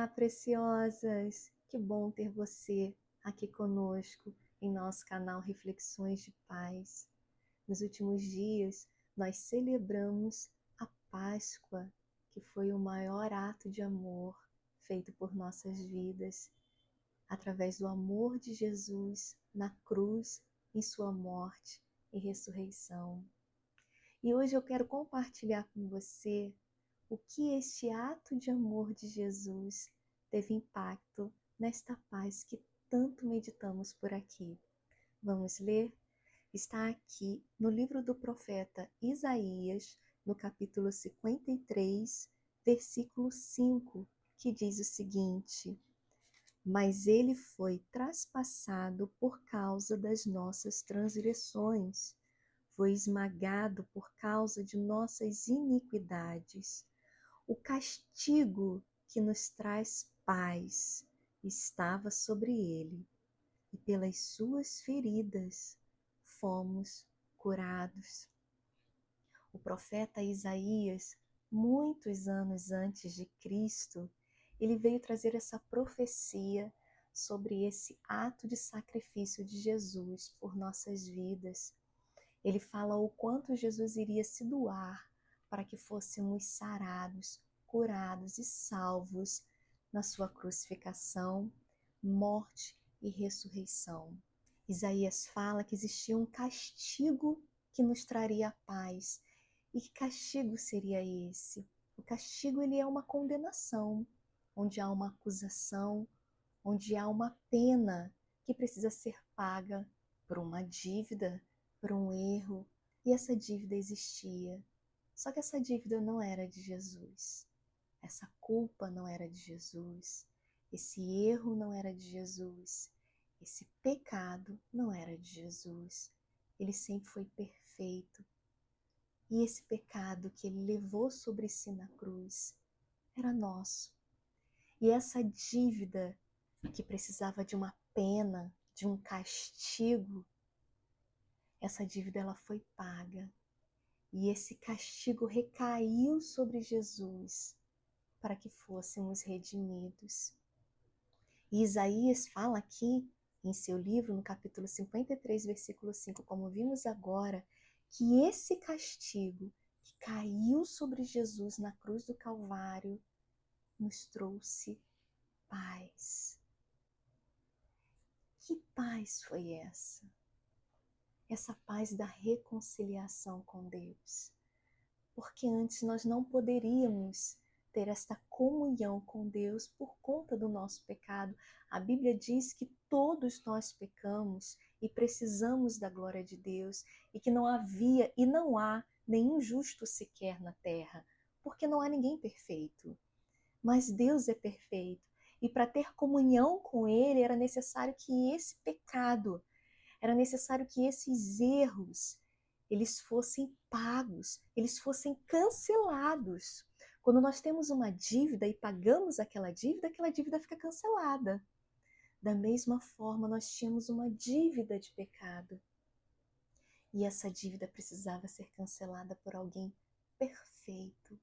preciosas! Que bom ter você aqui conosco em nosso canal Reflexões de Paz. Nos últimos dias, nós celebramos a Páscoa, que foi o maior ato de amor feito por nossas vidas, através do amor de Jesus na cruz, em sua morte e ressurreição. E hoje eu quero compartilhar com você o que este ato de amor de Jesus teve impacto nesta paz que tanto meditamos por aqui. Vamos ler? Está aqui no livro do profeta Isaías, no capítulo 53, versículo 5, que diz o seguinte: Mas ele foi traspassado por causa das nossas transgressões, foi esmagado por causa de nossas iniquidades. O castigo que nos traz paz estava sobre ele, e pelas suas feridas fomos curados. O profeta Isaías, muitos anos antes de Cristo, ele veio trazer essa profecia sobre esse ato de sacrifício de Jesus por nossas vidas. Ele fala o quanto Jesus iria se doar para que fôssemos sarados, curados e salvos na sua crucificação, morte e ressurreição. Isaías fala que existia um castigo que nos traria a paz. E que castigo seria esse? O castigo ele é uma condenação, onde há uma acusação, onde há uma pena que precisa ser paga por uma dívida, por um erro, e essa dívida existia. Só que essa dívida não era de Jesus. Essa culpa não era de Jesus. Esse erro não era de Jesus. Esse pecado não era de Jesus. Ele sempre foi perfeito. E esse pecado que ele levou sobre si na cruz era nosso. E essa dívida que precisava de uma pena, de um castigo, essa dívida ela foi paga. E esse castigo recaiu sobre Jesus para que fôssemos redimidos. E Isaías fala aqui em seu livro, no capítulo 53, versículo 5, como vimos agora, que esse castigo que caiu sobre Jesus na cruz do Calvário nos trouxe paz. Que paz foi essa? Essa paz da reconciliação com Deus. Porque antes nós não poderíamos ter esta comunhão com Deus por conta do nosso pecado. A Bíblia diz que todos nós pecamos e precisamos da glória de Deus e que não havia e não há nenhum justo sequer na terra, porque não há ninguém perfeito. Mas Deus é perfeito e para ter comunhão com Ele era necessário que esse pecado, era necessário que esses erros, eles fossem pagos, eles fossem cancelados. Quando nós temos uma dívida e pagamos aquela dívida fica cancelada. Da mesma forma, nós tínhamos uma dívida de pecado. E essa dívida precisava ser cancelada por alguém perfeito.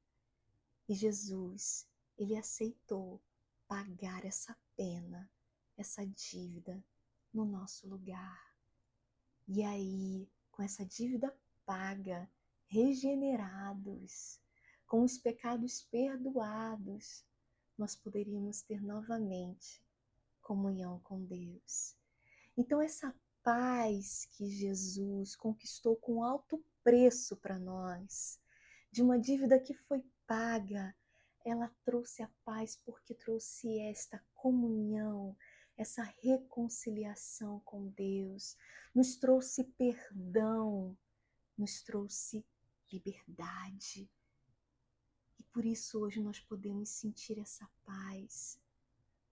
E Jesus, ele aceitou pagar essa pena, essa dívida no nosso lugar. E aí, com essa dívida paga, regenerados, com os pecados perdoados, nós poderíamos ter novamente comunhão com Deus. Então essa paz que Jesus conquistou com alto preço para nós, de uma dívida que foi paga, ela trouxe a paz porque trouxe esta comunhão, essa reconciliação com Deus, nos trouxe perdão, nos trouxe liberdade. E por isso hoje nós podemos sentir essa paz,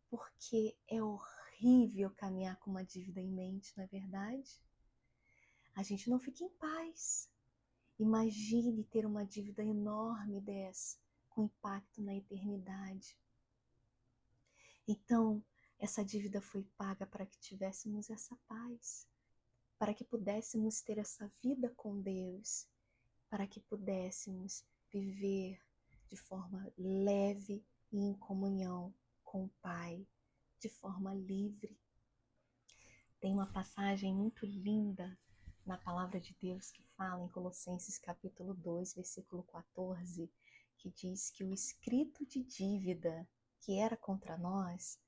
porque é horrível caminhar com uma dívida em mente, não é verdade? A gente não fica em paz. Imagine ter uma dívida enorme dessa, com impacto na eternidade. Então, essa dívida foi paga para que tivéssemos essa paz, para que pudéssemos ter essa vida com Deus, para que pudéssemos viver de forma leve e em comunhão com o Pai de forma livre. Tem uma passagem muito linda na palavra de Deus que fala em Colossenses capítulo 2, versículo 14, que diz que o escrito de dívida que era contra nós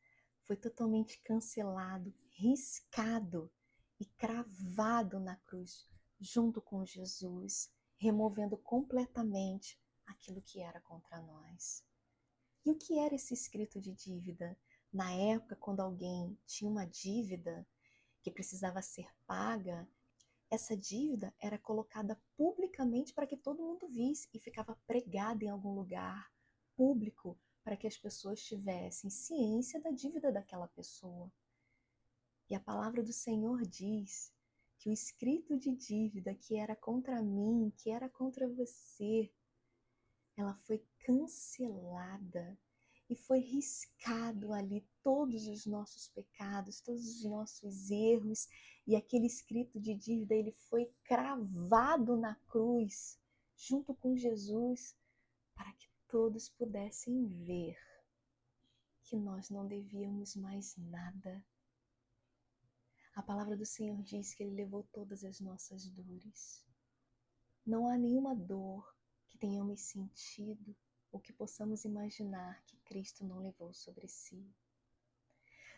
foi totalmente cancelado, riscado e cravado na cruz, junto com Jesus, removendo completamente aquilo que era contra nós. E o que era esse escrito de dívida? Na época, quando alguém tinha uma dívida que precisava ser paga, essa dívida era colocada publicamente para que todo mundo visse e ficava pregada em algum lugar público para que as pessoas tivessem ciência da dívida daquela pessoa. E a palavra do Senhor diz que o escrito de dívida que era contra mim, que era contra você, ela foi cancelada e foi riscado ali todos os nossos pecados, todos os nossos erros, e aquele escrito de dívida ele foi cravado na cruz junto com Jesus para que todos pudessem ver que nós não devíamos mais nada. A palavra do Senhor diz que Ele levou todas as nossas dores. Não há nenhuma dor que tenhamos sentido ou que possamos imaginar que Cristo não levou sobre si.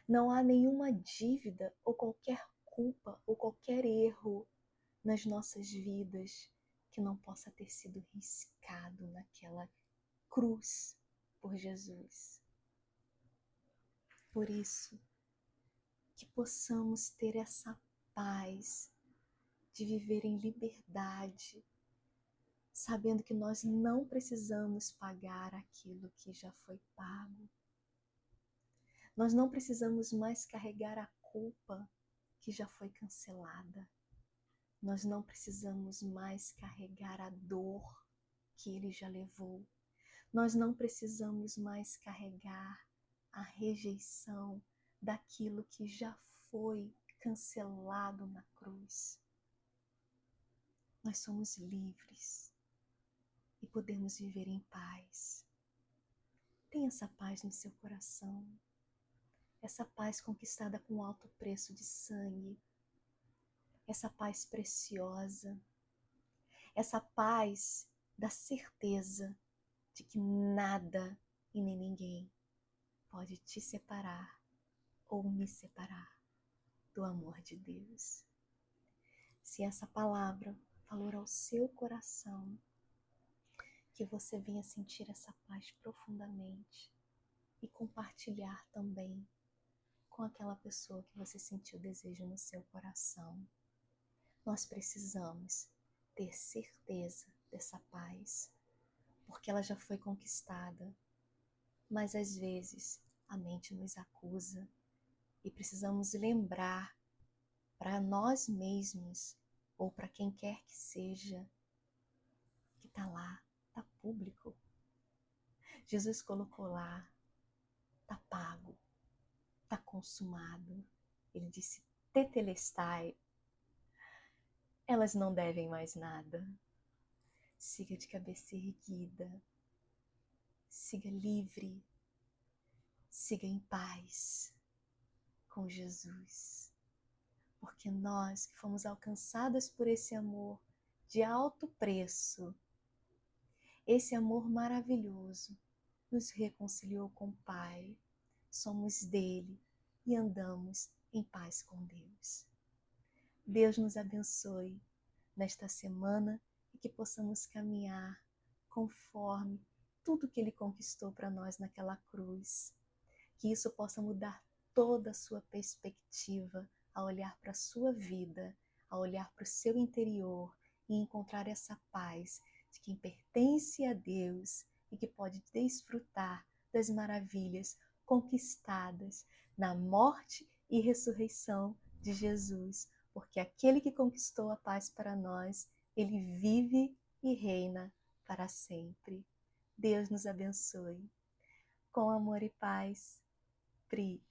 Não há nenhuma dívida ou qualquer culpa ou qualquer erro nas nossas vidas que não possa ter sido riscado naquela cruz por Jesus. Por isso, que possamos ter essa paz de viver em liberdade, sabendo que nós não precisamos pagar aquilo que já foi pago. Nós não precisamos mais carregar a culpa que já foi cancelada. Nós não precisamos mais carregar a dor que Ele já levou. Nós não precisamos mais carregar a rejeição daquilo que já foi cancelado na cruz. Nós somos livres e podemos viver em paz. Tenha essa paz no seu coração, essa paz conquistada com alto preço de sangue, essa paz preciosa, essa paz da certeza de que nada e nem ninguém pode te separar ou me separar do amor de Deus. Se essa palavra falou ao seu coração, que você venha sentir essa paz profundamente e compartilhar também com aquela pessoa que você sentiu desejo no seu coração. Nós precisamos ter certeza dessa paz, porque ela já foi conquistada, mas às vezes a mente nos acusa e precisamos lembrar para nós mesmos ou para quem quer que seja que está lá, está público. Jesus colocou lá, está pago, está consumado. Ele disse, tetelestai, elas não devem mais nada. Siga de cabeça erguida, siga livre, siga em paz com Jesus. Porque nós que fomos alcançadas por esse amor de alto preço, esse amor maravilhoso, nos reconciliou com o Pai, somos dele e andamos em paz com Deus. Deus nos abençoe nesta semana e que possamos caminhar conforme tudo que Ele conquistou para nós naquela cruz. Que isso possa mudar toda a sua perspectiva a olhar para a sua vida, a olhar para o seu interior e encontrar essa paz de quem pertence a Deus e que pode desfrutar das maravilhas conquistadas na morte e ressurreição de Jesus, porque aquele que conquistou a paz para nós, ele vive e reina para sempre. Deus nos abençoe. Com amor e paz, Pri.